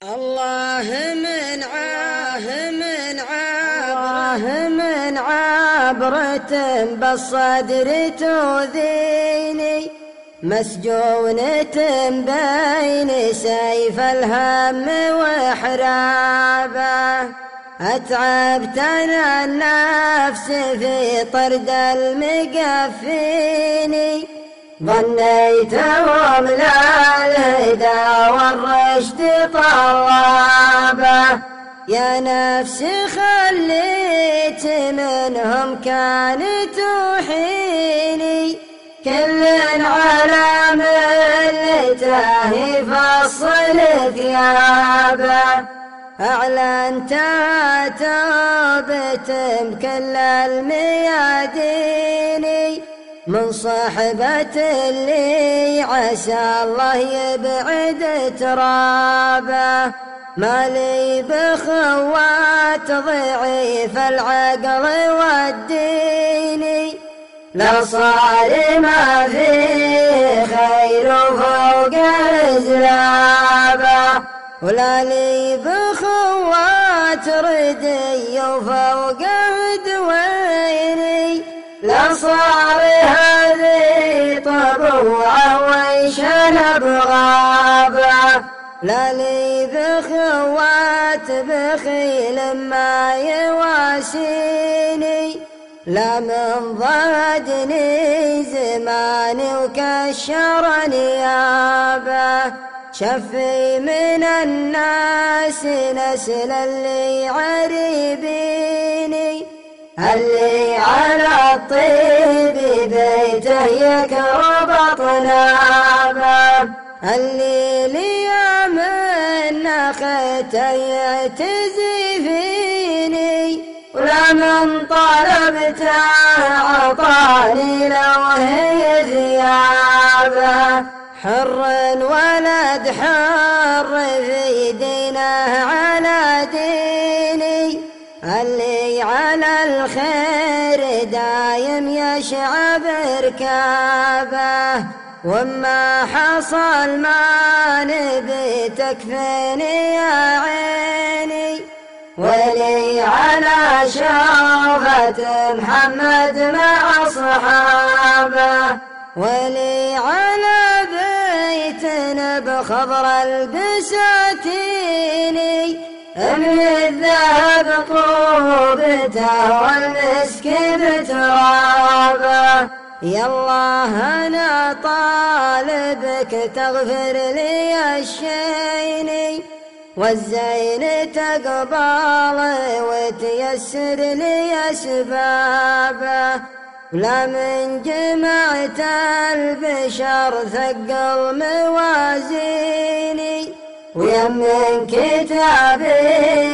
الله من عبرة بالصدر تؤذيني، مسجونة بين سيف الهم وحرابه، أتعبتنا النفس في طرد المقفيني، ظنيتهم للهدى والرشد طلابه، يا نفسي خليت منهم كان توحيني، كل على ملته فصل ثيابه، أعلنت توبة بكل الميادين، من صحبة اللي عسى الله يبعد ترابه، مالي بخوات ضعيف العقل والدين، لا صار ما فيه خير فوق الزلابه، ولا لي بخوات ردي وفوق دويني، لا صار هذه طبوعه ويشنب غابه، لا لي بخوات بخيل ما يواسيني، لا من ضادني زماني وكشر نيابه، شفي من الناس نسل اللي عريبيني، اللي على الطيب بيته يكرب طنابه، اللي لي من نخته يعتزي فيني، ولا من طلبته عطاني لو هي ثيابه، حر ولد حر في دينه على ديني، اللي على الخير دايم يشعب ركابه، وما حصل ما نبي تكفيني يا عيني، ولي على شوفة محمد مع أصحابه، ولي على بيت بخضر البساتين، من الذهب طوبته والمسك بترابه، يا الله أنا طالبك تغفر لي الشيني، والزين تقبل وتيسر لي أسبابه، لا من جمعة البشر ثقل موازيني، ويمن كتابي